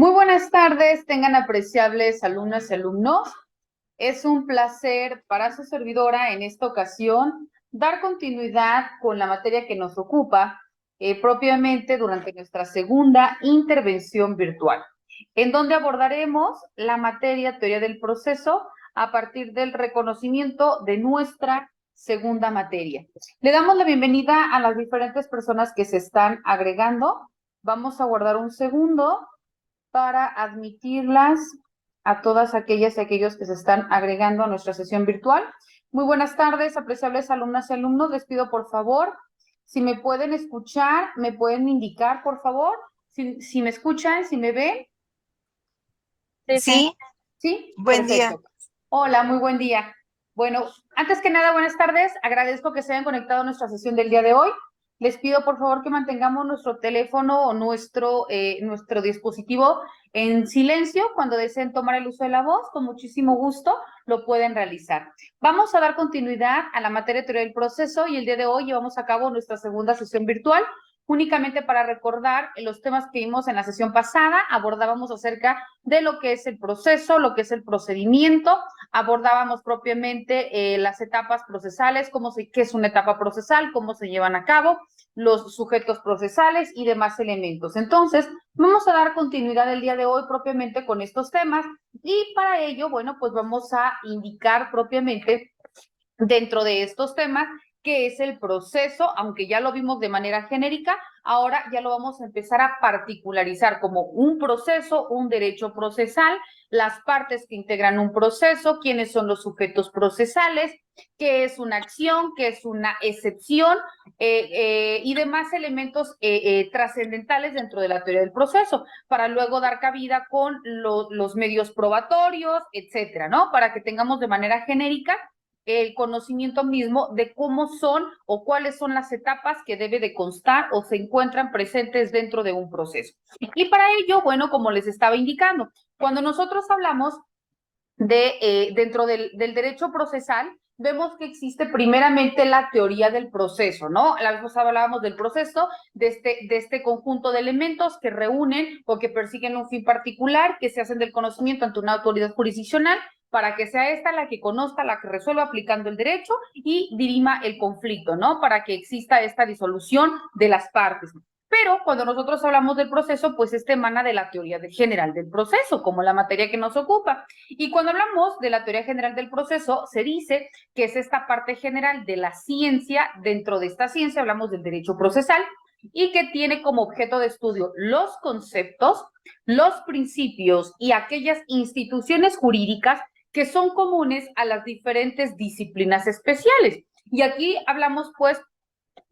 Muy buenas tardes, tengan apreciables alumnas y alumnos. Es un placer para su servidora en esta ocasión dar continuidad con la materia que nos ocupa propiamente durante nuestra segunda intervención virtual, en donde abordaremos la materia teoría del proceso a partir del reconocimiento de nuestra segunda materia. Le damos la bienvenida a las diferentes personas que se están agregando. Vamos a guardar un segundo para admitirlas a todas aquellas y aquellos que se están agregando a nuestra sesión virtual. Muy buenas tardes, apreciables alumnas y alumnos. Les pido, por favor, si me pueden escuchar, me pueden indicar, por favor, si me escuchan, si me ven. Sí, ¿Sí? buen día. Perfecto. Hola, muy buen día. Bueno, antes que nada, buenas tardes. Agradezco que se hayan conectado a nuestra sesión del día de hoy. Les pido, por favor, que mantengamos nuestro teléfono o nuestro dispositivo en silencio. Cuando deseen tomar el uso de la voz, con muchísimo gusto lo pueden realizar. Vamos a dar continuidad a la materia de teoría del proceso y el día de hoy llevamos a cabo nuestra segunda sesión virtual. Únicamente para recordar los temas que vimos en la sesión pasada, abordábamos acerca de lo que es el proceso, lo que es el procedimiento, abordábamos propiamente las etapas procesales, qué es una etapa procesal, cómo se llevan a cabo, los sujetos procesales y demás elementos. Entonces, vamos a dar continuidad el día de hoy propiamente con estos temas y para ello, bueno, pues vamos a indicar propiamente dentro de estos temas qué es el proceso, aunque ya lo vimos de manera genérica, ahora ya lo vamos a empezar a particularizar como un proceso, un derecho procesal, las partes que integran un proceso, quiénes son los sujetos procesales, qué es una acción, qué es una excepción y demás elementos trascendentales dentro de la teoría del proceso, para luego dar cabida con los medios probatorios, etcétera, ¿no? Para que tengamos de manera genérica el conocimiento mismo de cómo son o cuáles son las etapas que debe de constar o se encuentran presentes dentro de un proceso. Y para ello, bueno, como les estaba indicando, cuando nosotros hablamos dentro del derecho procesal, vemos que existe primeramente la teoría del proceso, ¿no? La vez pasada hablábamos del proceso, de este conjunto de elementos que reúnen o que persiguen un fin particular, que se hacen del conocimiento ante una autoridad jurisdiccional, para que sea esta la que conozca, la que resuelva aplicando el derecho y dirima el conflicto, ¿no? Para que exista esta disolución de las partes. Pero cuando nosotros hablamos del proceso, pues emana de la teoría general del proceso, como la materia que nos ocupa. Y cuando hablamos de la teoría general del proceso, se dice que es esta parte general de la ciencia. Dentro de esta ciencia hablamos del derecho procesal y que tiene como objeto de estudio los conceptos, los principios y aquellas instituciones jurídicas que son comunes a las diferentes disciplinas especiales. Y aquí hablamos, pues,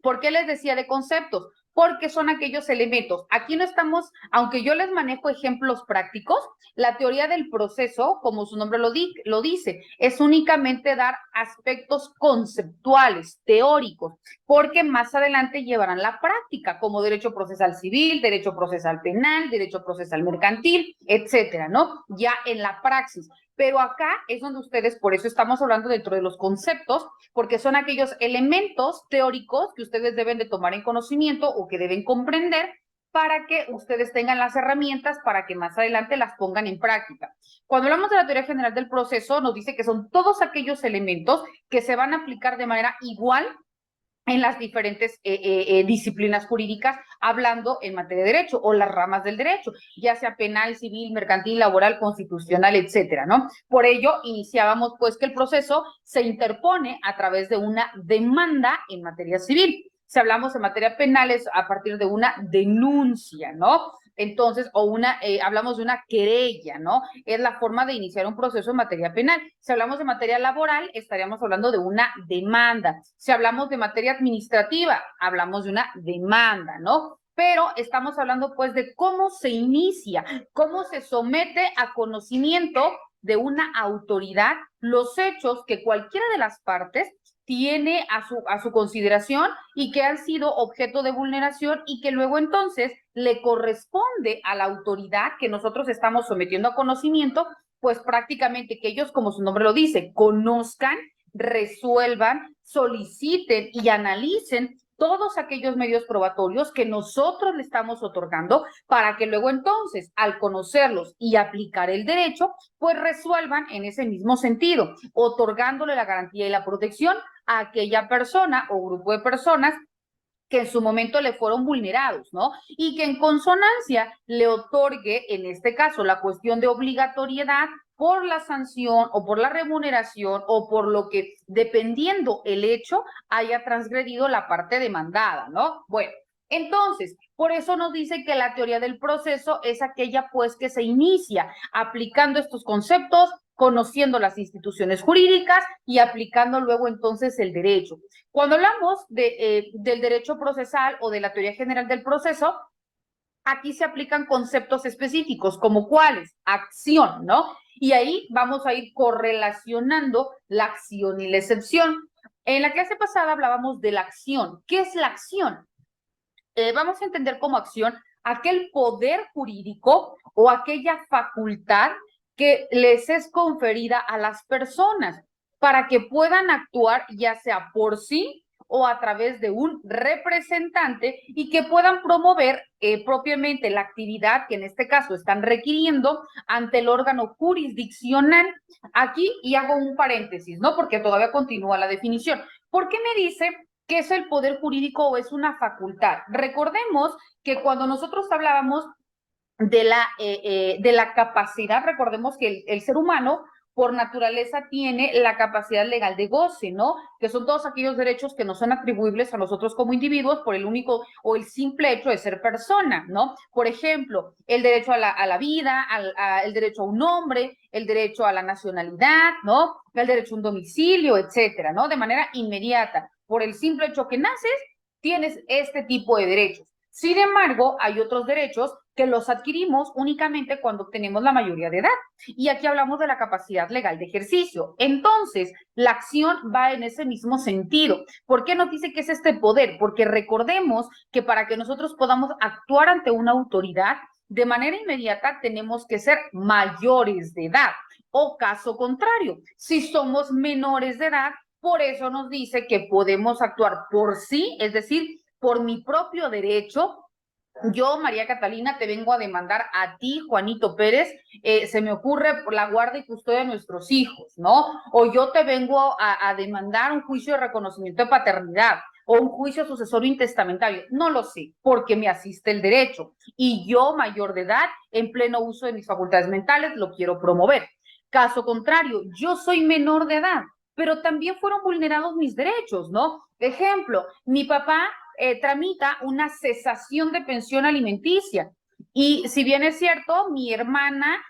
¿por qué les decía de conceptos? Porque son aquellos elementos. Aquí no estamos, aunque yo les manejo ejemplos prácticos, la teoría del proceso, como su nombre lo dice, es únicamente dar aspectos conceptuales, teóricos, porque más adelante llevarán la práctica, como derecho procesal civil, derecho procesal penal, derecho procesal mercantil, etcétera, ¿no? Ya en la praxis. Pero acá es donde ustedes, por eso estamos hablando dentro de los conceptos, porque son aquellos elementos teóricos que ustedes deben de tomar en conocimiento o que deben comprender para que ustedes tengan las herramientas para que más adelante las pongan en práctica. Cuando hablamos de la teoría general del proceso, nos dice que son todos aquellos elementos que se van a aplicar de manera igual en las diferentes disciplinas jurídicas, hablando en materia de derecho o las ramas del derecho, ya sea penal, civil, mercantil, laboral, constitucional, etcétera, ¿no? Por ello, iniciábamos pues que el proceso se interpone a través de una demanda en materia civil. Si hablamos en materia penal es a partir de una denuncia, ¿no? Entonces, hablamos de una querella, ¿no? Es la forma de iniciar un proceso en materia penal. Si hablamos de materia laboral, estaríamos hablando de una demanda. Si hablamos de materia administrativa, hablamos de una demanda, ¿no? Pero estamos hablando pues de cómo se inicia, cómo se somete a conocimiento de una autoridad los hechos que cualquiera de las partes tiene a su consideración y que han sido objeto de vulneración y que luego entonces le corresponde a la autoridad que nosotros estamos sometiendo a conocimiento, pues prácticamente que ellos, como su nombre lo dice, conozcan, resuelvan, soliciten y analicen todos aquellos medios probatorios que nosotros le estamos otorgando para que luego entonces, al conocerlos y aplicar el derecho, pues resuelvan en ese mismo sentido, otorgándole la garantía y la protección a aquella persona o grupo de personas que en su momento le fueron vulnerados, ¿no? Y que en consonancia le otorgue, en este caso, la cuestión de obligatoriedad por la sanción o por la remuneración o por lo que, dependiendo el hecho, haya transgredido la parte demandada, ¿no? Bueno, entonces, por eso nos dice que la teoría del proceso es aquella, pues, que se inicia aplicando estos conceptos, conociendo las instituciones jurídicas y aplicando luego entonces el derecho. Cuando hablamos del derecho procesal o de la teoría general del proceso, aquí se aplican conceptos específicos, como cuáles, acción, ¿no? Y ahí vamos a ir correlacionando la acción y la excepción. En la clase pasada hablábamos de la acción. ¿Qué es la acción? Vamos a entender como acción aquel poder jurídico o aquella facultad que les es conferida a las personas para que puedan actuar ya sea por sí o a través de un representante y que puedan promover propiamente la actividad que en este caso están requiriendo ante el órgano jurisdiccional. Aquí, y hago un paréntesis, ¿no? Porque todavía continúa la definición. ¿Por qué me dice ¿qué es el poder jurídico o es una facultad? Recordemos que cuando nosotros hablábamos de la capacidad, recordemos que el ser humano por naturaleza tiene la capacidad legal de goce, ¿no? Que son todos aquellos derechos que nos son atribuibles a nosotros como individuos por el único o el simple hecho de ser persona, ¿no? Por ejemplo, el derecho a la vida, el derecho a un nombre, el derecho a la nacionalidad, ¿no? El derecho a un domicilio, etcétera, ¿no? De manera inmediata, por el simple hecho que naces, tienes este tipo de derechos. Sin embargo, hay otros derechos que los adquirimos únicamente cuando obtenemos la mayoría de edad. Y aquí hablamos de la capacidad legal de ejercicio. Entonces, la acción va en ese mismo sentido. ¿Por qué nos dice que es este poder? Porque recordemos que para que nosotros podamos actuar ante una autoridad, de manera inmediata tenemos que ser mayores de edad. O caso contrario, si somos menores de edad, por eso nos dice que podemos actuar por sí, es decir, por mi propio derecho. Yo, María Catalina, te vengo a demandar a ti, Juanito Pérez, se me ocurre por la guarda y custodia de nuestros hijos, ¿no? O yo te vengo a demandar un juicio de reconocimiento de paternidad o un juicio sucesorio intestamentario, no lo sé, porque me asiste el derecho. Y yo, mayor de edad, en pleno uso de mis facultades mentales, lo quiero promover. Caso contrario, yo soy menor de edad, pero también fueron vulnerados mis derechos, ¿no? Ejemplo, mi papá tramita una cesación de pensión alimenticia. Y si bien es cierto, mi hermana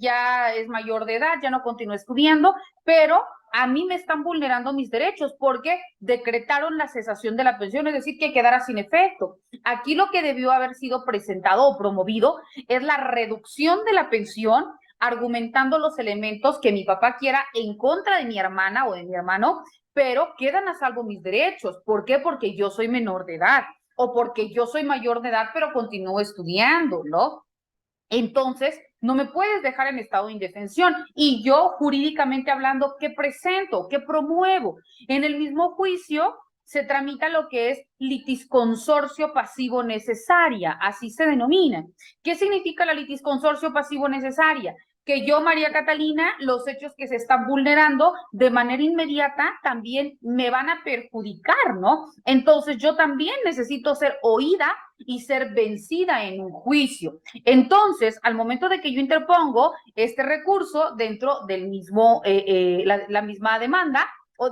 ya es mayor de edad, ya no continúa estudiando, pero a mí me están vulnerando mis derechos porque decretaron la cesación de la pensión, es decir, que quedara sin efecto. Aquí lo que debió haber sido presentado o promovido es la reducción de la pensión, argumentando los elementos que mi papá quiera en contra de mi hermana o de mi hermano, pero quedan a salvo mis derechos. ¿Por qué? Porque yo soy menor de edad o porque yo soy mayor de edad, pero continúo estudiando, ¿no? Entonces, no me puedes dejar en estado de indefensión. Y yo, jurídicamente hablando, ¿qué presento? ¿Qué promuevo? En el mismo juicio se tramita lo que es litisconsorcio pasivo necesaria, así se denomina. ¿Qué significa la litisconsorcio pasivo necesaria? Que yo, María Catalina, los hechos que se están vulnerando de manera inmediata también me van a perjudicar, ¿no? Entonces yo también necesito ser oída y ser vencida en un juicio. Entonces, al momento de que yo interpongo este recurso dentro del mismo, la misma demanda,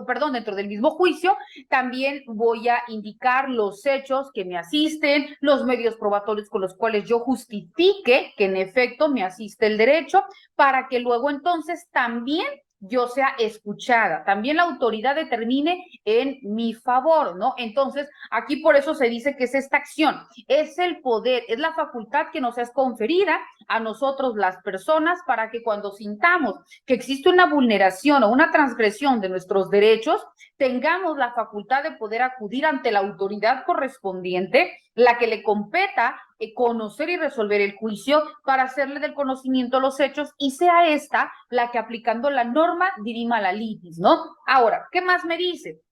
perdón, dentro del mismo juicio, también voy a indicar los hechos que me asisten, los medios probatorios con los cuales yo justifique que en efecto me asiste el derecho, para que luego entonces también yo sea escuchada, también la autoridad determine en mi favor, ¿no? Entonces, aquí por eso se dice que es esta acción, es el poder, es la facultad que nos es conferida a nosotros las personas para que cuando sintamos que existe una vulneración o una transgresión de nuestros derechos, tengamos la facultad de poder acudir ante la autoridad correspondiente, la que le competa conocer y resolver el juicio para hacerle del conocimiento los hechos y sea esta la que aplicando la norma dirima la litis, ¿no? Ahora, ¿qué más me dice?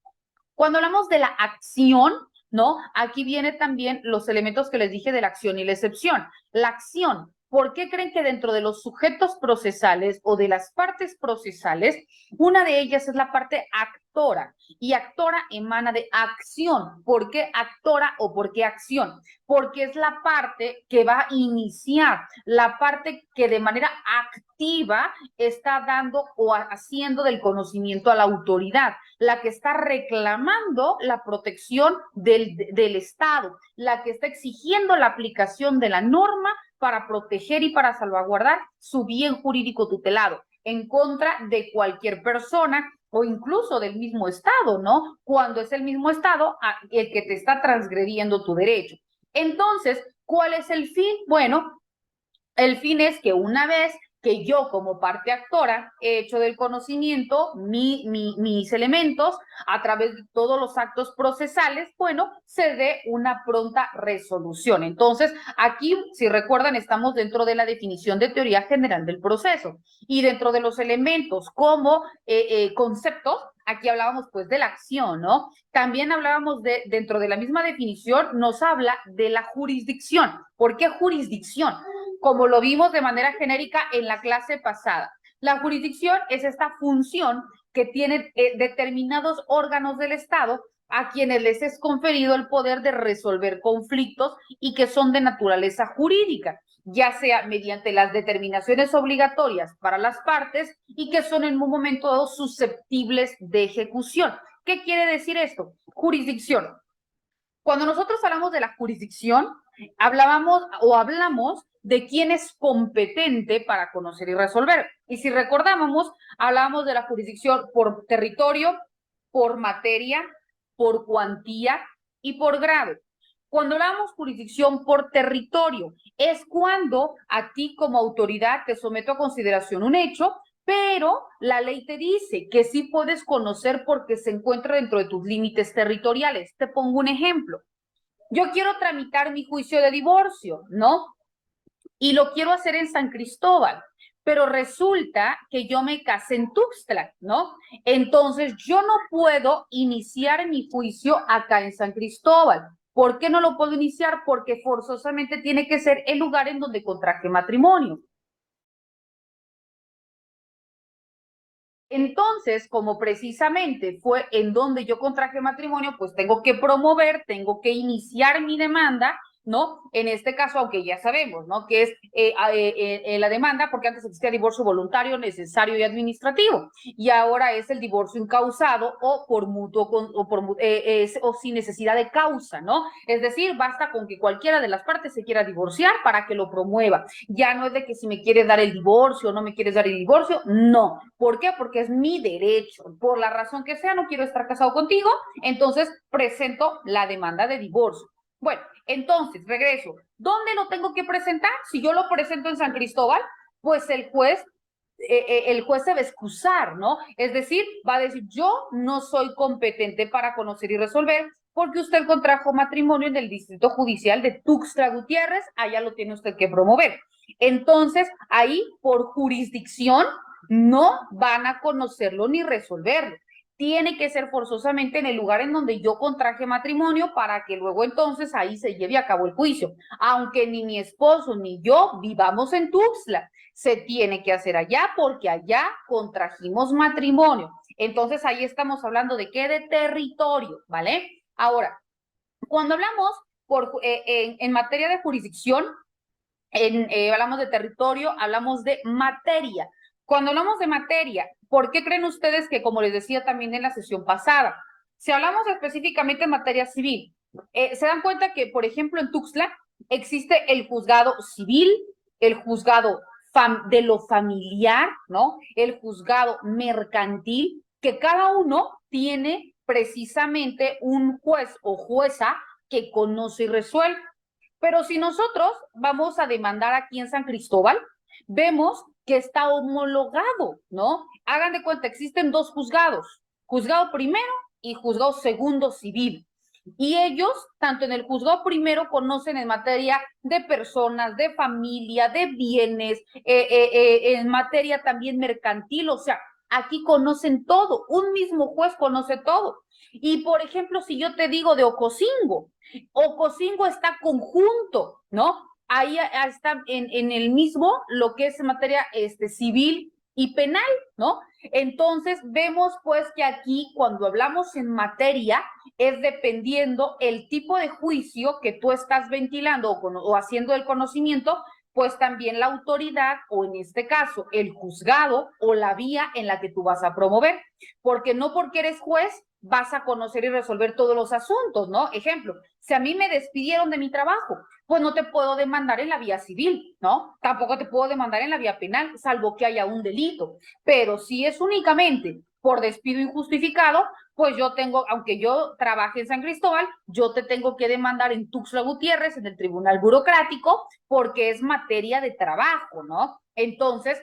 Cuando hablamos de la acción, ¿no? Aquí viene también los elementos que les dije de la acción y la excepción. La acción, ¿por qué creen que dentro de los sujetos procesales o de las partes procesales, una de ellas es la parte actora? Y actora emana de acción. ¿Por qué actora o por qué acción? Porque es la parte que va a iniciar, la parte que de manera activa está dando o haciendo del conocimiento a la autoridad, la que está reclamando la protección del Estado, la que está exigiendo la aplicación de la norma para proteger y para salvaguardar su bien jurídico tutelado en contra de cualquier persona o incluso del mismo Estado, ¿no? Cuando es el mismo Estado el que te está transgrediendo tu derecho. Entonces, ¿cuál es el fin? Bueno, el fin es que una vez que yo como parte actora he hecho del conocimiento mis elementos a través de todos los actos procesales, bueno, se dé una pronta resolución. Entonces, aquí, si recuerdan, estamos dentro de la definición de teoría general del proceso y dentro de los elementos como conceptos, aquí hablábamos pues de la acción, ¿no? También hablábamos dentro de la misma definición, nos habla de la jurisdicción. ¿Por qué jurisdicción? Como lo vimos de manera genérica en la clase pasada. La jurisdicción es esta función que tienen determinados órganos del Estado a quienes les es conferido el poder de resolver conflictos y que son de naturaleza jurídica, ya sea mediante las determinaciones obligatorias para las partes y que son en un momento dado susceptibles de ejecución. ¿Qué quiere decir esto? Jurisdicción. Cuando nosotros hablamos de la jurisdicción, hablamos de quién es competente para conocer y resolver. Y si recordábamos, hablábamos de la jurisdicción por territorio, por materia, por cuantía y por grado. Cuando hablamos jurisdicción por territorio, es cuando a ti como autoridad te someto a consideración un hecho, pero la ley te dice que sí puedes conocer porque se encuentra dentro de tus límites territoriales. Te pongo un ejemplo. Yo quiero tramitar mi juicio de divorcio, ¿no? Y lo quiero hacer en San Cristóbal, pero resulta que yo me casé en Tuxtla, ¿no? Entonces yo no puedo iniciar mi juicio acá en San Cristóbal. ¿Por qué no lo puedo iniciar? Porque forzosamente tiene que ser el lugar en donde contraje matrimonio. Entonces, como precisamente fue en donde yo contraje matrimonio, pues tengo que promover, tengo que iniciar mi demanda, ¿no? En este caso, aunque ya sabemos, ¿no? Que es la demanda, porque antes existía divorcio voluntario, necesario y administrativo, y ahora es el divorcio incausado o por mutuo, o sin necesidad de causa, ¿no? Es decir, basta con que cualquiera de las partes se quiera divorciar para que lo promueva. Ya no es de que si me quieres dar el divorcio o no me quieres dar el divorcio, no. ¿Por qué? Porque es mi derecho. Por la razón que sea, no quiero estar casado contigo, entonces presento la demanda de divorcio. Bueno, entonces, regreso. ¿Dónde lo tengo que presentar? Si yo lo presento en San Cristóbal, pues el juez se va a excusar, ¿no? Es decir, va a decir, yo no soy competente para conocer y resolver porque usted contrajo matrimonio en el Distrito Judicial de Tuxtla Gutiérrez, allá lo tiene usted que promover. Entonces, ahí, por jurisdicción, no van a conocerlo ni resolverlo. Tiene que ser forzosamente en el lugar en donde yo contraje matrimonio para que luego entonces ahí se lleve a cabo el juicio. Aunque ni mi esposo ni yo vivamos en Tuxtla, se tiene que hacer allá porque allá contrajimos matrimonio. Entonces ahí estamos hablando de qué, de territorio, ¿vale? Ahora, cuando hablamos en materia de jurisdicción, hablamos de territorio, hablamos de materia. Cuando hablamos de materia, ¿por qué creen ustedes que, como les decía también en la sesión pasada, si hablamos específicamente en materia civil, se dan cuenta que, por ejemplo, en Tuxtla existe el juzgado civil, el juzgado de lo familiar, ¿no? El juzgado mercantil, que cada uno tiene precisamente un juez o jueza que conoce y resuelve. Pero si nosotros vamos a demandar aquí en San Cristóbal, vemos que está homologado, ¿no? Hagan de cuenta, existen dos juzgados, juzgado primero y juzgado segundo civil. Y ellos, tanto en el juzgado primero, conocen en materia de personas, de familia, de bienes, en materia también mercantil, o sea, Aquí conocen todo, un mismo juez conoce todo. Y, por ejemplo, si yo te digo de Ocosingo, Ocosingo está conjunto, ¿no? Ahí está en el mismo lo que es materia civil y penal, ¿no? Entonces, vemos pues que aquí cuando hablamos en materia es dependiendo el tipo de juicio que tú estás ventilando o haciendo el conocimiento, pues también la autoridad o en este caso el juzgado o la vía en la que tú vas a promover, porque no porque eres juez vas a conocer y resolver todos los asuntos, ¿no? Ejemplo, si a mí me despidieron de mi trabajo, pues no te puedo demandar en la vía civil, ¿no? Tampoco te puedo demandar en la vía penal, salvo que haya un delito. Pero si es únicamente por despido injustificado, pues yo tengo, aunque yo trabaje en San Cristóbal, yo te tengo que demandar en Tuxtla Gutiérrez, en el Tribunal Burocrático, porque es materia de trabajo, ¿no? Entonces,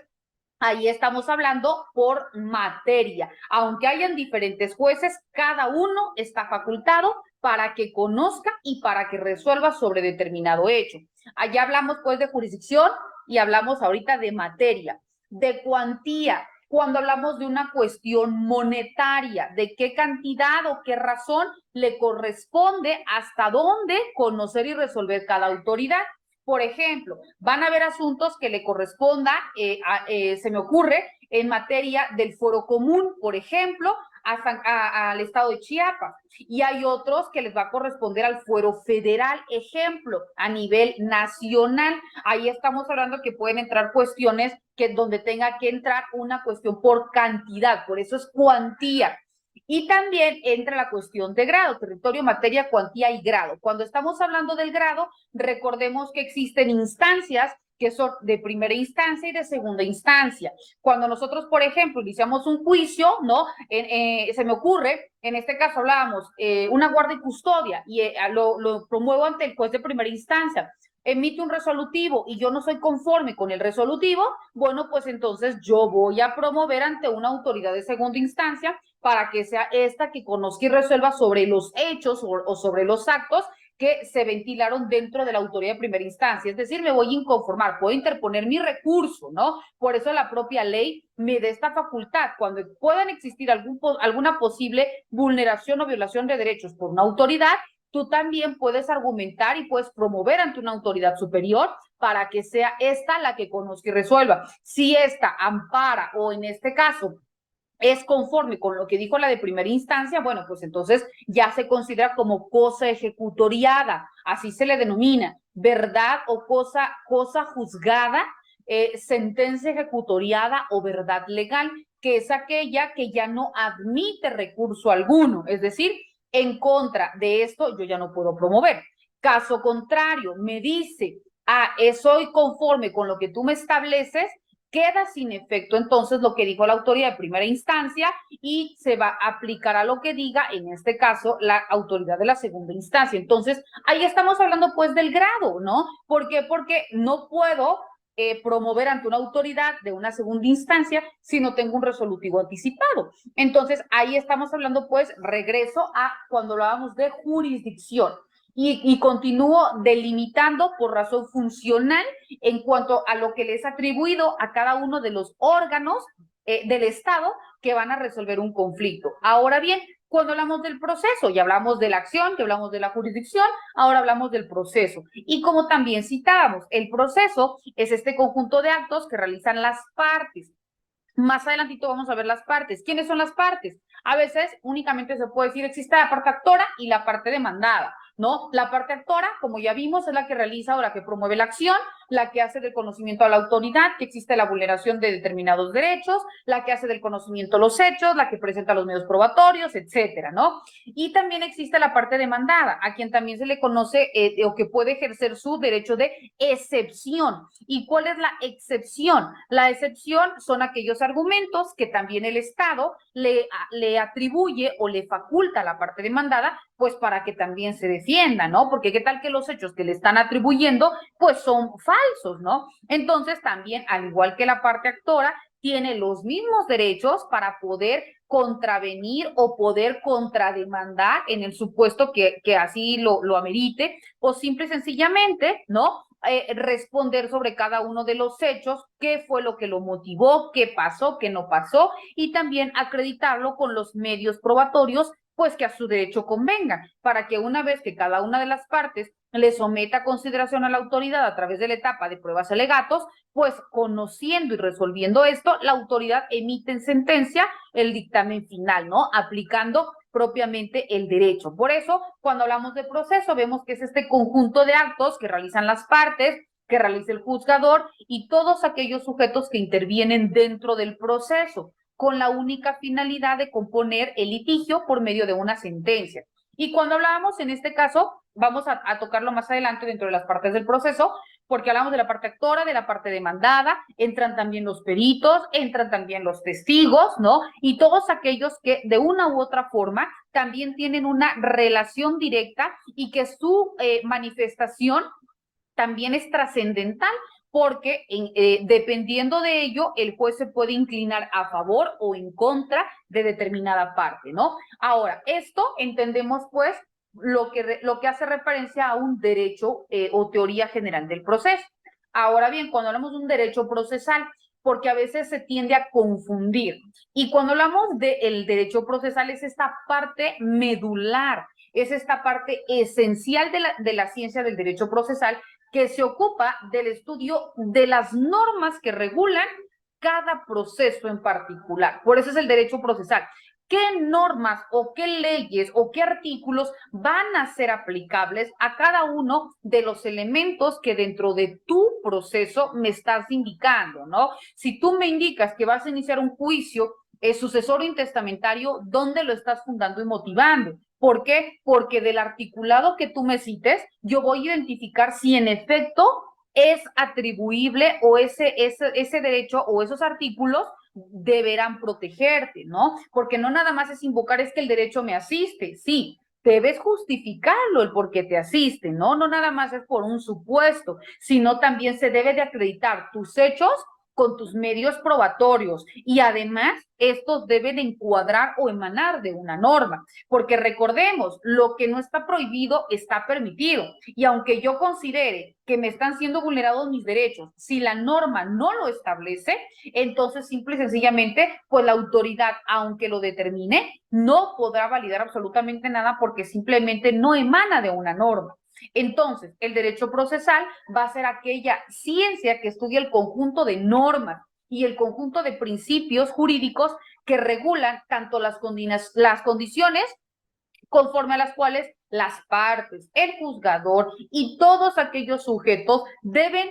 ahí estamos hablando por materia. Aunque hayan diferentes jueces, cada uno está facultado para que conozca y para que resuelva sobre determinado hecho. Allá hablamos pues de jurisdicción y hablamos ahorita de materia, de cuantía. Cuando hablamos de una cuestión monetaria, de qué cantidad o qué razón le corresponde, hasta dónde conocer y resolver cada autoridad. Por ejemplo, van a haber asuntos que le corresponda, se me ocurre, en materia del foro común, por ejemplo, al estado de Chiapas, y hay otros que les va a corresponder al fuero federal, ejemplo, a nivel nacional. Ahí estamos hablando que pueden entrar cuestiones que donde tenga que entrar una cuestión por cantidad, por eso es cuantía. Y también entra la cuestión de grado, territorio, materia, cuantía y grado. Cuando estamos hablando del grado, recordemos que existen instancias que son de primera instancia y de segunda instancia. Cuando nosotros, por ejemplo, iniciamos un juicio, ¿no? Se me ocurre, en este caso hablábamos, una guardia y custodia, y lo promuevo ante el juez de primera instancia, emite un resolutivo y yo no soy conforme con el resolutivo, bueno, pues entonces yo voy a promover ante una autoridad de segunda instancia para que sea esta que conozca y resuelva sobre los hechos o sobre los actos que se ventilaron dentro de la autoridad de primera instancia. Es decir, me voy a inconformar, puedo interponer mi recurso, ¿no? Por eso la propia ley me da esta facultad. Cuando puedan existir alguna posible vulneración o violación de derechos por una autoridad, tú también puedes argumentar y puedes promover ante una autoridad superior para que sea esta la que conozca y resuelva. Si esta ampara o en este caso es conforme con lo que dijo la de primera instancia, bueno, pues entonces ya se considera como cosa ejecutoriada, así se le denomina, verdad o cosa juzgada, sentencia ejecutoriada o verdad legal, que es aquella que ya no admite recurso alguno, es decir, en contra de esto yo ya no puedo promover. Caso contrario, me dice, soy conforme con lo que tú me estableces, queda sin efecto entonces lo que dijo la autoridad de primera instancia y se va a aplicar a lo que diga, en este caso, la autoridad de la segunda instancia. Entonces, ahí estamos hablando pues del grado, ¿no? ¿Por qué? Porque no puedo promover ante una autoridad de una segunda instancia si no tengo un resolutivo anticipado. Entonces, ahí estamos hablando pues, regreso a cuando hablábamos de jurisdicción. Y continúo delimitando por razón funcional en cuanto a lo que les es atribuido a cada uno de los órganos del Estado que van a resolver un conflicto. Ahora bien, cuando hablamos del proceso, ya hablamos de la acción, ya hablamos de la jurisdicción, ahora hablamos del proceso. Y como también citábamos, el proceso es este conjunto de actos que realizan las partes. Más adelantito vamos a ver las partes. ¿Quiénes son las partes? A veces únicamente se puede decir existe la parte actora y la parte demandada, ¿no? La parte actora, como ya vimos, es la que realiza o la que promueve la acción, la que hace del conocimiento a la autoridad que existe la vulneración de determinados derechos, la que hace del conocimiento los hechos, la que presenta los medios probatorios, etcétera, ¿no? Y también existe la parte demandada, a quien también se le conoce o que puede ejercer su derecho de excepción. ¿Y cuál es la excepción? La excepción son aquellos argumentos que también el Estado le atribuye o le faculta a la parte demandada, pues para que también se defienda, ¿no? Porque qué tal que los hechos que le están atribuyendo, pues son falsos, ¿no? Entonces también, al igual que la parte actora, tiene los mismos derechos para poder contravenir o poder contrademandar en el supuesto que así lo amerite, o simple y sencillamente, ¿no? responder sobre cada uno de los hechos, qué fue lo que lo motivó, qué pasó, qué no pasó, y también acreditarlo con los medios probatorios, pues que a su derecho convengan, para que una vez que cada una de las partes le someta a consideración a la autoridad a través de la etapa de pruebas y alegatos, pues conociendo y resolviendo esto, la autoridad emite en sentencia el dictamen final, ¿no? Aplicando propiamente el derecho. Por eso, cuando hablamos de proceso, vemos que es este conjunto de actos que realizan las partes, que realiza el juzgador y todos aquellos sujetos que intervienen dentro del proceso, con la única finalidad de componer el litigio por medio de una sentencia. Y cuando hablábamos en este caso, vamos a tocarlo más adelante dentro de las partes del proceso, porque hablamos de la parte actora, de la parte demandada, entran también los peritos, entran también los testigos, ¿no? Y todos aquellos que de una u otra forma también tienen una relación directa y que su manifestación también es trascendental, porque dependiendo de ello, el juez se puede inclinar a favor o en contra de determinada parte, ¿no? Ahora, esto entendemos pues lo que hace referencia a un derecho o teoría general del proceso. Ahora bien, cuando hablamos de un derecho procesal, porque a veces se tiende a confundir, y cuando hablamos del derecho procesal es esta parte medular, es esta parte esencial de la ciencia del derecho procesal, que se ocupa del estudio de las normas que regulan cada proceso en particular. Por eso es el derecho procesal. ¿Qué normas o qué leyes o qué artículos van a ser aplicables a cada uno de los elementos que dentro de tu proceso me estás indicando, ¿no? Si tú me indicas que vas a iniciar un juicio sucesorio intestamentario, ¿dónde lo estás fundando y motivando? ¿Por qué? Porque del articulado que tú me cites, yo voy a identificar si en efecto es atribuible o ese derecho o esos artículos deberán protegerte, ¿no? Porque no nada más es invocar es que el derecho me asiste, sí, debes justificarlo el por qué te asiste, ¿no? No nada más es por un supuesto, sino también se debe de acreditar tus hechos con tus medios probatorios y además estos deben encuadrar o emanar de una norma, porque recordemos, lo que no está prohibido está permitido y aunque yo considere que me están siendo vulnerados mis derechos, si la norma no lo establece, entonces simple y sencillamente, pues la autoridad, aunque lo determine, no podrá validar absolutamente nada porque simplemente no emana de una norma. Entonces, el derecho procesal va a ser aquella ciencia que estudia el conjunto de normas y el conjunto de principios jurídicos que regulan tanto las condiciones conforme a las cuales las partes, el juzgador y todos aquellos sujetos deben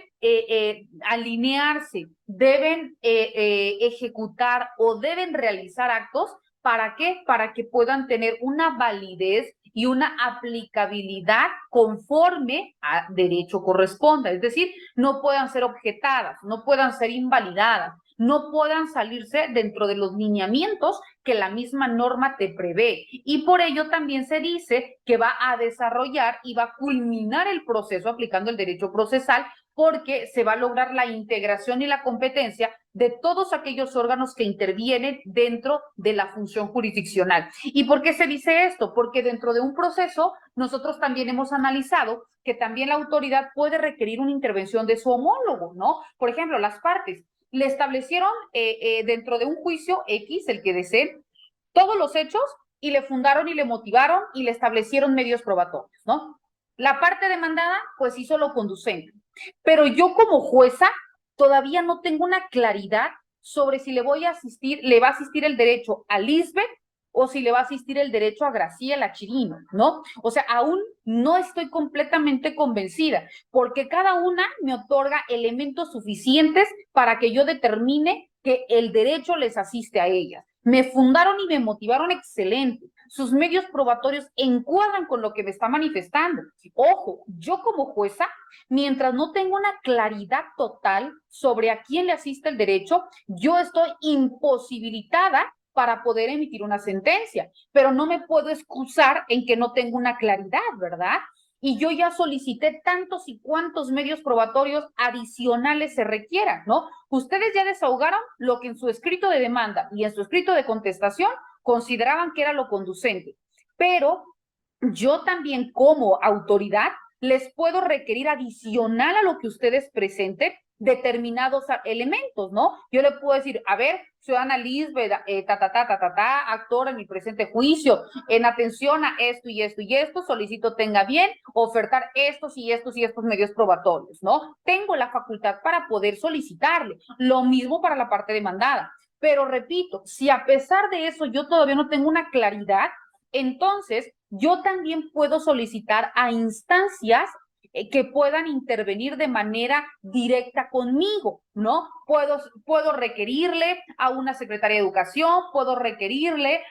alinearse, deben ejecutar o deben realizar actos. ¿Para qué? Para que puedan tener una validez y una aplicabilidad conforme a derecho corresponda. Es decir, no puedan ser objetadas, no puedan ser invalidadas, no puedan salirse dentro de los lineamientos que la misma norma te prevé. Y por ello también se dice que va a desarrollar y va a culminar el proceso aplicando el derecho procesal porque se va a lograr la integración y la competencia de todos aquellos órganos que intervienen dentro de la función jurisdiccional. ¿Y por qué se dice esto? Porque dentro de un proceso nosotros también hemos analizado que también la autoridad puede requerir una intervención de su homólogo, ¿no? Por ejemplo, las partes le establecieron dentro de un juicio X, el que deseen, todos los hechos y le fundaron y le motivaron y le establecieron medios probatorios, ¿no? La parte demandada, pues hizo lo conducente. Pero yo como jueza todavía no tengo una claridad sobre si le voy a asistir, le va a asistir el derecho a Lisbeth o si le va a asistir el derecho a Graciela Chirino, ¿no? O sea, aún no estoy completamente convencida, porque cada una me otorga elementos suficientes para que yo determine que el derecho les asiste a ellas. Me fundaron y me motivaron excelente. Sus medios probatorios encuadran con lo que me está manifestando. Ojo, yo como jueza, mientras no tengo una claridad total sobre a quién le asiste el derecho, yo estoy imposibilitada para poder emitir una sentencia, pero no me puedo excusar en que no tengo una claridad, ¿verdad? Y yo ya solicité tantos y cuantos medios probatorios adicionales se requieran, ¿no? Ustedes ya desahogaron lo que en su escrito de demanda y en su escrito de contestación consideraban que era lo conducente, pero yo también como autoridad les puedo requerir adicional a lo que ustedes presenten determinados elementos, ¿no? Yo le puedo decir, a ver, ciudadana Lisbeth, actor en mi presente juicio, en atención a esto y esto y esto, solicito tenga bien ofertar estos y estos y estos medios probatorios, ¿no? Tengo la facultad para poder solicitarle. Lo mismo para la parte demandada. Pero repito, si a pesar de eso yo todavía no tengo una claridad, entonces yo también puedo solicitar a instancias que puedan intervenir de manera directa conmigo, ¿no? Puedo requerirle a una secretaria de educación, puedo requerirle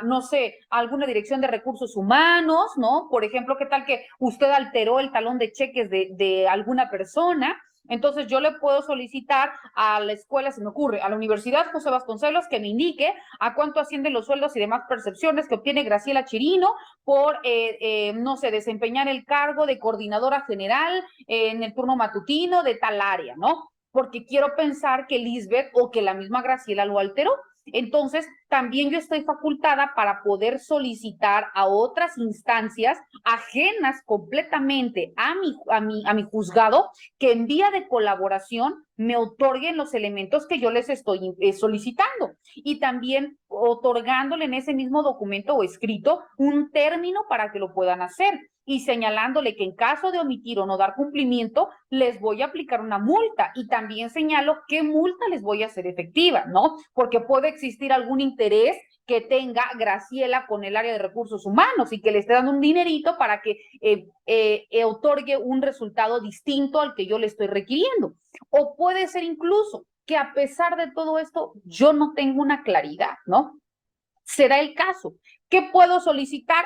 no sé, a alguna dirección de recursos humanos, ¿no? Por ejemplo, ¿qué tal que usted alteró el talón de cheques de alguna persona? Entonces yo le puedo solicitar a la escuela, se me ocurre, a la Universidad José Vasconcelos que me indique a cuánto ascienden los sueldos y demás percepciones que obtiene Graciela Chirino por, no sé, desempeñar el cargo de coordinadora general en el turno matutino de tal área, ¿no? Porque quiero pensar que Lisbeth o que la misma Graciela lo alteró. Entonces, también yo estoy facultada para poder solicitar a otras instancias ajenas completamente a mi juzgado que en vía de colaboración me otorguen los elementos que yo les estoy solicitando y también otorgándole en ese mismo documento o escrito un término para que lo puedan hacer y señalándole que en caso de omitir o no dar cumplimiento, les voy a aplicar una multa y también señalo qué multa les voy a hacer efectiva, ¿no? Porque puede existir algún interés que tenga Graciela con el área de recursos humanos y que le esté dando un dinerito para que otorgue un resultado distinto al que yo le estoy requiriendo. O puede ser incluso que a pesar de todo esto, yo no tengo una claridad, ¿no? Será el caso. ¿Qué puedo solicitar?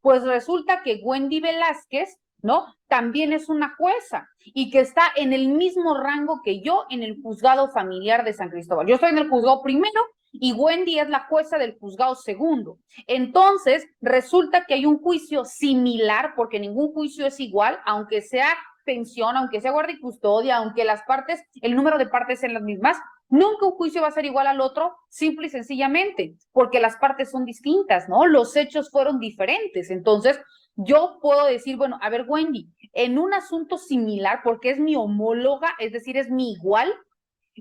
Pues resulta que Wendy Velázquez, ¿no? También es una jueza y que está en el mismo rango que yo en el juzgado familiar de San Cristóbal. Yo estoy en el juzgado primero y Wendy es la jueza del juzgado segundo. Entonces, resulta que hay un juicio similar, porque ningún juicio es igual, aunque sea pensión, aunque sea guardia y custodia, aunque las partes, el número de partes sean las mismas, nunca un juicio va a ser igual al otro, simple y sencillamente, porque las partes son distintas, ¿no? Los hechos fueron diferentes. Entonces, yo puedo decir, bueno, a ver, Wendy, en un asunto similar, porque es mi homóloga, es decir, es mi igual,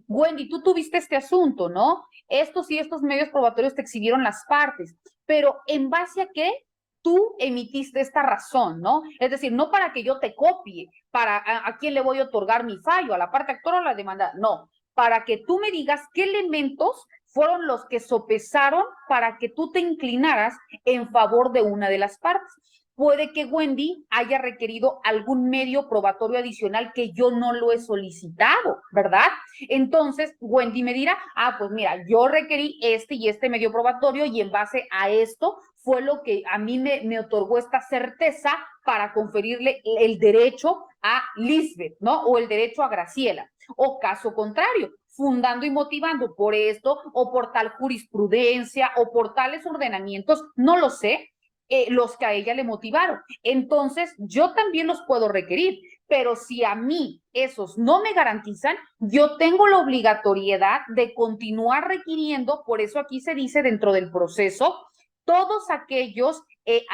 Wendy, tú tuviste este asunto, ¿no? Estos y estos medios probatorios te exhibieron las partes, pero ¿en base a qué tú emitiste esta razón, ¿no? Es decir, no para que yo te copie, para a quién le voy a otorgar mi fallo, a la parte actora o a la demanda, no, para que tú me digas qué elementos fueron los que sopesaron para que tú te inclinaras en favor de una de las partes. Puede que Wendy haya requerido algún medio probatorio adicional que yo no lo he solicitado, ¿verdad? Entonces, Wendy me dirá, pues mira, yo requerí este y este medio probatorio y en base a esto fue lo que a mí me otorgó esta certeza para conferirle el derecho a Lisbeth, ¿no? O el derecho a Graciela. O caso contrario, fundando y motivando por esto o por tal jurisprudencia o por tales ordenamientos, no lo sé, los que a ella le motivaron. Entonces, yo también los puedo requerir, pero si a mí esos no me garantizan, yo tengo la obligatoriedad de continuar requiriendo, por eso aquí se dice dentro del proceso, todos aquellos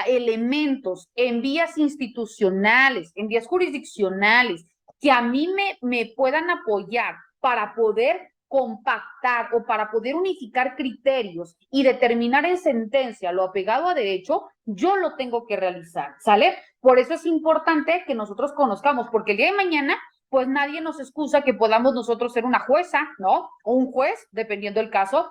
elementos en vías institucionales, en vías jurisdiccionales, que a mí me puedan apoyar para poder compactar o para poder unificar criterios y determinar en sentencia lo apegado a derecho, yo lo tengo que realizar, ¿sale? Por eso es importante que nosotros conozcamos, porque el día de mañana, pues nadie nos excusa que podamos nosotros ser una jueza, ¿no? O un juez, dependiendo del caso,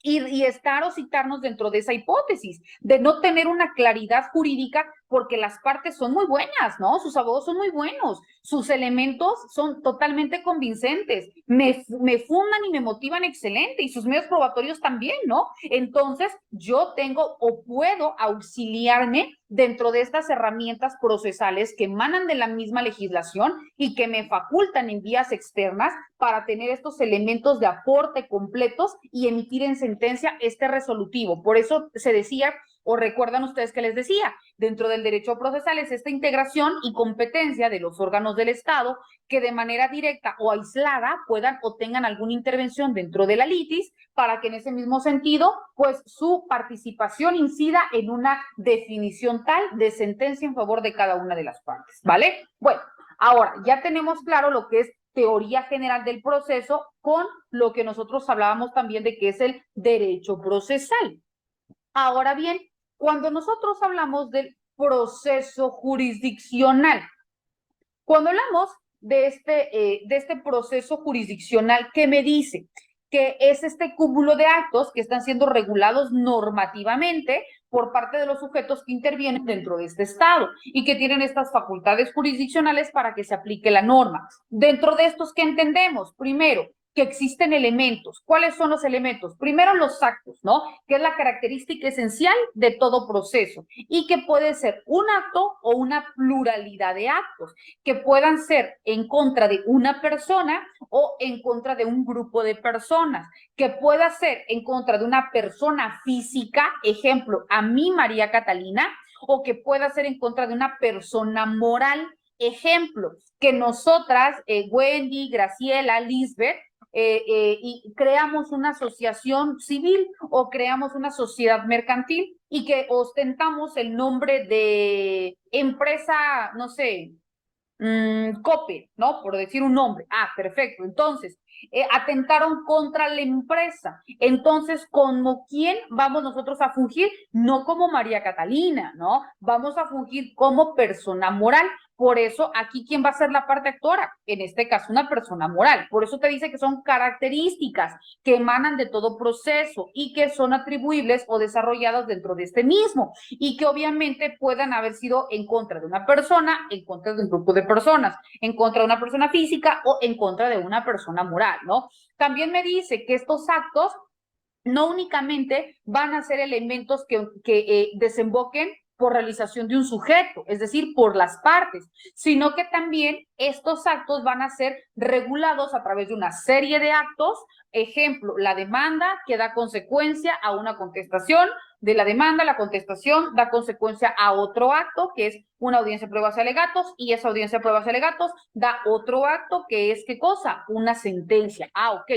y estar o citarnos dentro de esa hipótesis, de no tener una claridad jurídica porque las partes son muy buenas, ¿no? Sus abogados son muy buenos, sus elementos son totalmente convincentes, me fundan y me motivan excelente y sus medios probatorios también, ¿no? Entonces yo tengo o puedo auxiliarme dentro de estas herramientas procesales que emanan de la misma legislación y que me facultan en vías externas para tener estos elementos de aporte completos y emitir en sentencia este resolutivo. Por eso se decía, o recuerdan ustedes que les decía, dentro del derecho procesal es esta integración y competencia de los órganos del Estado que de manera directa o aislada puedan o tengan alguna intervención dentro de la litis para que en ese mismo sentido, pues su participación incida en una definición tal de sentencia en favor de cada una de las partes, ¿vale? Bueno, ahora ya tenemos claro lo que es teoría general del proceso con lo que nosotros hablábamos también de que es el derecho procesal. Ahora bien, cuando nosotros hablamos del proceso jurisdiccional, cuando hablamos de este proceso jurisdiccional, ¿qué me dice? Que es este cúmulo de actos que están siendo regulados normativamente por parte de los sujetos que intervienen dentro de este Estado y que tienen estas facultades jurisdiccionales para que se aplique la norma. Dentro de estos, ¿qué entendemos? Primero, que existen elementos. ¿Cuáles son los elementos? Primero, los actos, ¿no? Que es la característica esencial de todo proceso y que puede ser un acto o una pluralidad de actos que puedan ser en contra de una persona o en contra de un grupo de personas, que pueda ser en contra de una persona física, ejemplo, a mí, María Catalina, o que pueda ser en contra de una persona moral, ejemplo, que nosotras, Wendy, Graciela, Lisbeth, y creamos una asociación civil o creamos una sociedad mercantil y que ostentamos el nombre de empresa, no sé, COPE, ¿no? Por decir un nombre. Ah, perfecto. Entonces, atentaron contra la empresa. Entonces, ¿como quién vamos nosotros a fungir? No como María Catalina, ¿no? Vamos a fungir como persona moral. Por eso, aquí, ¿quién va a ser la parte actora? En este caso, una persona moral. Por eso te dice que son características que emanan de todo proceso y que son atribuibles o desarrolladas dentro de este mismo y que obviamente puedan haber sido en contra de una persona, en contra de un grupo de personas, en contra de una persona física o en contra de una persona moral, ¿no? También me dice que estos actos no únicamente van a ser elementos que desemboquen por realización de un sujeto, es decir, por las partes, sino que también estos actos van a ser regulados a través de una serie de actos. Ejemplo, la demanda que da consecuencia a una contestación de la demanda, la contestación da consecuencia a otro acto, que es una audiencia de pruebas y alegatos, y esa audiencia de pruebas y alegatos da otro acto, que es, ¿qué cosa? Una sentencia. Ah, ok.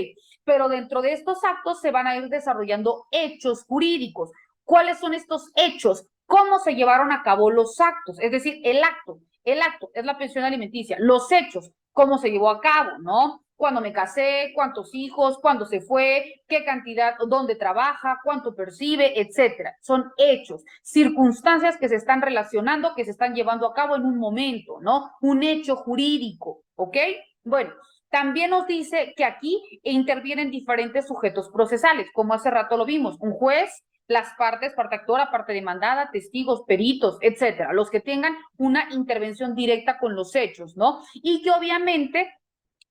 Pero dentro de estos actos se van a ir desarrollando hechos jurídicos. ¿Cuáles son estos hechos? ¿Cómo se llevaron a cabo los actos? Es decir, el acto es la pensión alimenticia. Los hechos, ¿cómo se llevó a cabo, no? Cuándo me casé, cuántos hijos, cuándo se fue, qué cantidad, dónde trabaja, cuánto percibe, etcétera. Son hechos, circunstancias que se están relacionando, que se están llevando a cabo en un momento, ¿no? Un hecho jurídico, ¿ok? Bueno, también nos dice que aquí intervienen diferentes sujetos procesales, como hace rato lo vimos, un juez, las partes, parte actora, parte demandada, testigos, peritos, etcétera, los que tengan una intervención directa con los hechos, ¿no? Y que obviamente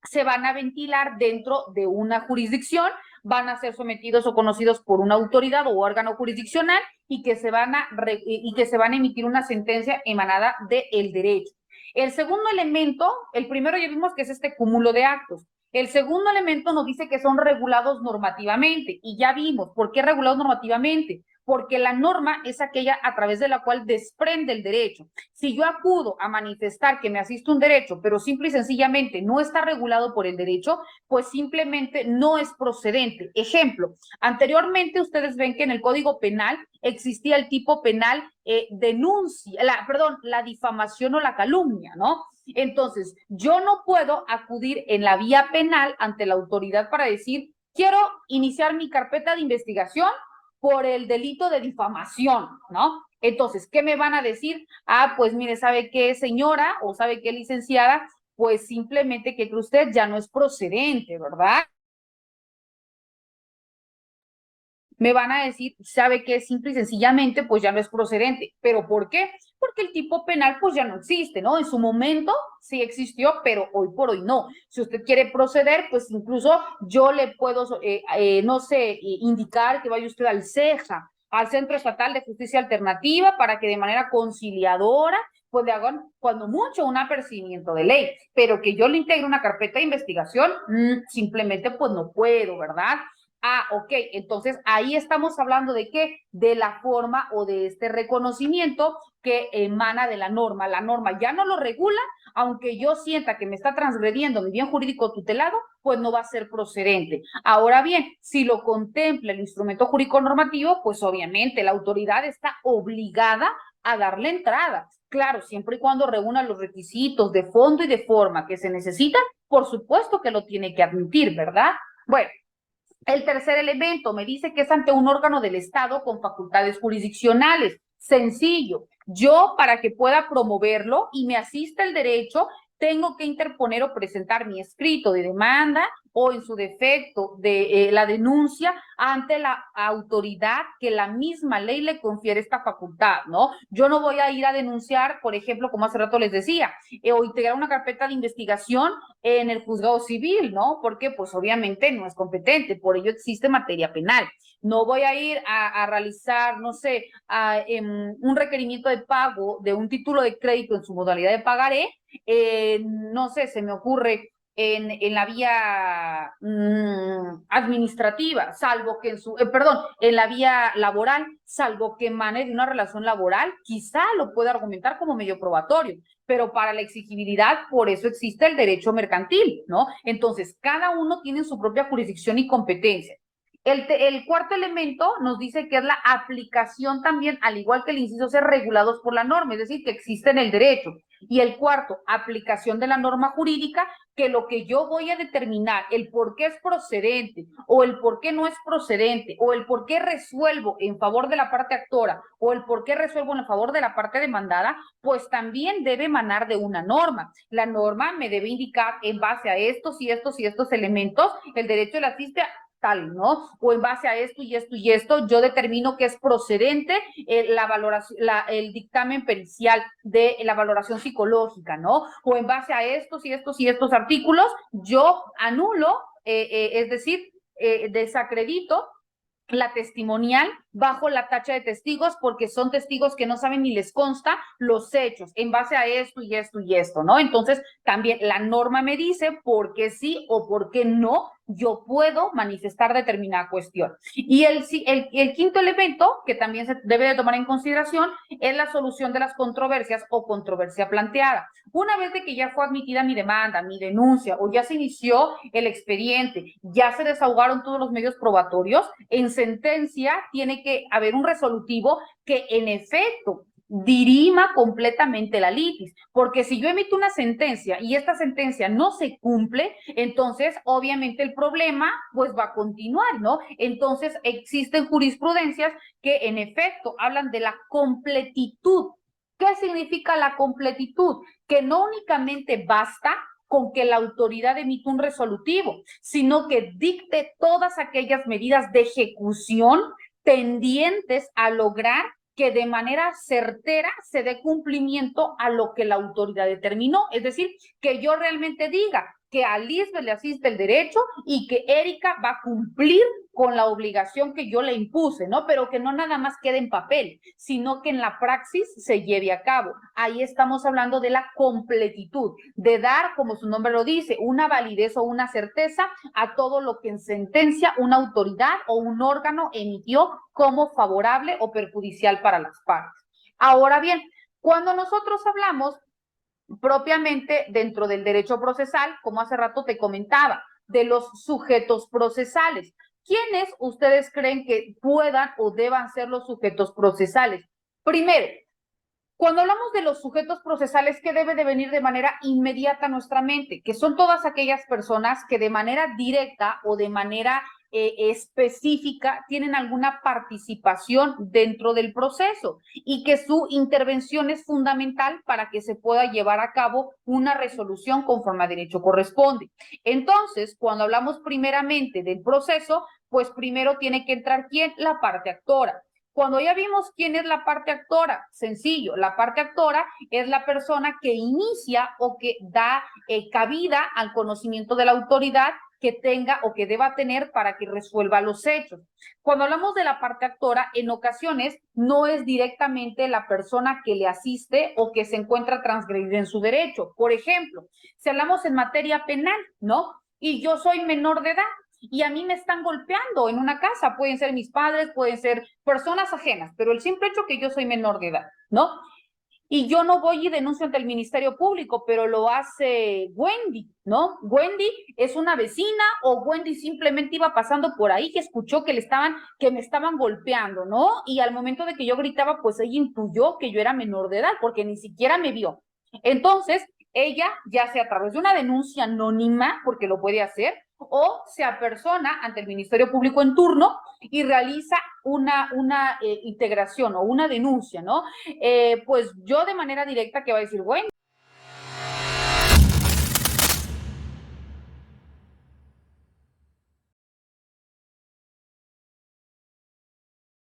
se van a ventilar dentro de una jurisdicción, van a ser sometidos o conocidos por una autoridad o órgano jurisdiccional y que se van a emitir una sentencia emanada del derecho. El segundo elemento, el primero ya vimos que es este cúmulo de actos. El segundo elemento nos dice que son regulados normativamente y ya vimos por qué regulados normativamente, porque la norma es aquella a través de la cual desprende el derecho. Si yo acudo a manifestar que me asiste un derecho, pero simple y sencillamente no está regulado por el derecho, pues simplemente no es procedente. Ejemplo, anteriormente ustedes ven que en el Código Penal existía el tipo penal la difamación o la calumnia, ¿no? Entonces, yo no puedo acudir en la vía penal ante la autoridad para decir, quiero iniciar mi carpeta de investigación por el delito de difamación, ¿no? Entonces, ¿qué me van a decir? Ah, pues mire, ¿sabe qué, señora? O ¿sabe qué, licenciada? Pues simplemente que usted ya no es procedente, ¿verdad? Me van a decir, ¿sabe qué? Simple y sencillamente, pues ya no es procedente. ¿Pero por qué? Porque el tipo penal, pues ya no existe, ¿no? En su momento sí existió, pero hoy por hoy no. Si usted quiere proceder, pues incluso yo le puedo, no sé, indicar que vaya usted al CEJA, al Centro Estatal de Justicia Alternativa, para que de manera conciliadora pues le hagan cuando mucho un apercibimiento de ley, pero que yo le integre una carpeta de investigación, simplemente pues no puedo, ¿verdad? Ah, ok, entonces ahí estamos hablando de qué, de la forma o de este reconocimiento que emana de la norma. La norma ya no lo regula, aunque yo sienta que me está transgrediendo mi bien jurídico tutelado, pues no va a ser procedente. Ahora bien, si lo contempla el instrumento jurídico normativo, pues obviamente la autoridad está obligada a darle entrada. Claro, siempre y cuando reúna los requisitos de fondo y de forma que se necesitan, por supuesto que lo tiene que admitir, ¿verdad? Bueno, el tercer elemento me dice que es ante un órgano del Estado con facultades jurisdiccionales. Sencillo. Yo, para que pueda promoverlo y me asista el derecho, tengo que interponer o presentar mi escrito de demanda o, en su defecto, de la denuncia ante la autoridad que la misma ley le confiere esta facultad, ¿no? Yo no voy a ir a denunciar, por ejemplo, como hace rato les decía, o integrar una carpeta de investigación en el juzgado civil, ¿no? Porque pues obviamente no es competente, por ello existe materia penal. No voy a ir a realizar, no sé, un requerimiento de pago de un título de crédito en su modalidad de pagaré, no sé, se me ocurre en la vía administrativa, salvo que en la vía laboral, salvo que emane de una relación laboral, quizá lo pueda argumentar como medio probatorio, pero para la exigibilidad, por eso existe el derecho mercantil, ¿no? Entonces, cada uno tiene su propia jurisdicción y competencia. El cuarto elemento nos dice que es la aplicación también, al igual que el inciso C, regulados por la norma, es decir, que existe en el derecho. Y el cuarto, aplicación de la norma jurídica, que lo que yo voy a determinar, el por qué es procedente, o el por qué no es procedente, o el por qué resuelvo en favor de la parte actora, o el por qué resuelvo en favor de la parte demandada, pues también debe emanar de una norma. La norma me debe indicar en base a estos y estos y estos elementos, el derecho de la asiste tal, ¿no? O en base a esto y esto y esto, yo determino que es procedente la valoración, el dictamen pericial de la valoración psicológica, ¿no? O en base a estos y estos y estos artículos, yo anulo, es decir, desacredito la testimonial bajo la tacha de testigos porque son testigos que no saben ni les consta los hechos en base a esto y esto y esto, ¿no? Entonces, también la norma me dice por qué sí o por qué no yo puedo manifestar determinada cuestión. Y el quinto elemento que también se debe de tomar en consideración es la solución de las controversias o controversia planteada. Una vez de que ya fue admitida mi demanda, mi denuncia, o ya se inició el expediente, ya se desahogaron todos los medios probatorios, en sentencia tiene que haber un resolutivo que en efecto dirima completamente la litis, porque si yo emito una sentencia y esta sentencia no se cumple, entonces obviamente el problema pues va a continuar, ¿no? Entonces existen jurisprudencias que en efecto hablan de la completitud. ¿Qué significa la completitud? Que no únicamente basta con que la autoridad emita un resolutivo, sino que dicte todas aquellas medidas de ejecución tendientes a lograr que de manera certera se dé cumplimiento a lo que la autoridad determinó. Es decir, que yo realmente diga que a Lisbeth le asiste el derecho y que Erika va a cumplir con la obligación que yo le impuse, ¿no? Pero que no nada más quede en papel, sino que en la praxis se lleve a cabo. Ahí estamos hablando de la completitud, de dar, como su nombre lo dice, una validez o una certeza a todo lo que en sentencia una autoridad o un órgano emitió como favorable o perjudicial para las partes. Ahora bien, cuando nosotros hablamos propiamente dentro del derecho procesal, como hace rato te comentaba, de los sujetos procesales. ¿Quiénes ustedes creen que puedan o deban ser los sujetos procesales? Primero, cuando hablamos de los sujetos procesales, ¿qué debe de venir de manera inmediata a nuestra mente? Que son todas aquellas personas que de manera directa o de manera específica tienen alguna participación dentro del proceso y que su intervención es fundamental para que se pueda llevar a cabo una resolución conforme a derecho corresponde. Entonces, cuando hablamos primeramente del proceso, pues primero tiene que entrar ¿quién? La parte actora. Cuando ya vimos quién es la parte actora, sencillo, la parte actora es la persona que inicia o que da cabida al conocimiento de la autoridad que tenga o que deba tener para que resuelva los hechos. Cuando hablamos de la parte actora, en ocasiones no es directamente la persona que le asiste o que se encuentra transgredida en su derecho. Por ejemplo, si hablamos en materia penal, ¿no? Y yo soy menor de edad y a mí me están golpeando en una casa, pueden ser mis padres, pueden ser personas ajenas, pero el simple hecho que yo soy menor de edad, ¿no? Y yo no voy y denuncio ante el Ministerio Público, pero lo hace Wendy, ¿no? Wendy es una vecina o Wendy simplemente iba pasando por ahí que escuchó que me estaban golpeando, ¿no? Y al momento de que yo gritaba, pues ella intuyó que yo era menor de edad porque ni siquiera me vio. Entonces, ella, ya sea a través de una denuncia anónima, porque lo puede hacer, o se apersona ante el Ministerio Público en turno y realiza una integración o una denuncia, ¿no? Pues yo de manera directa que va a decir, bueno,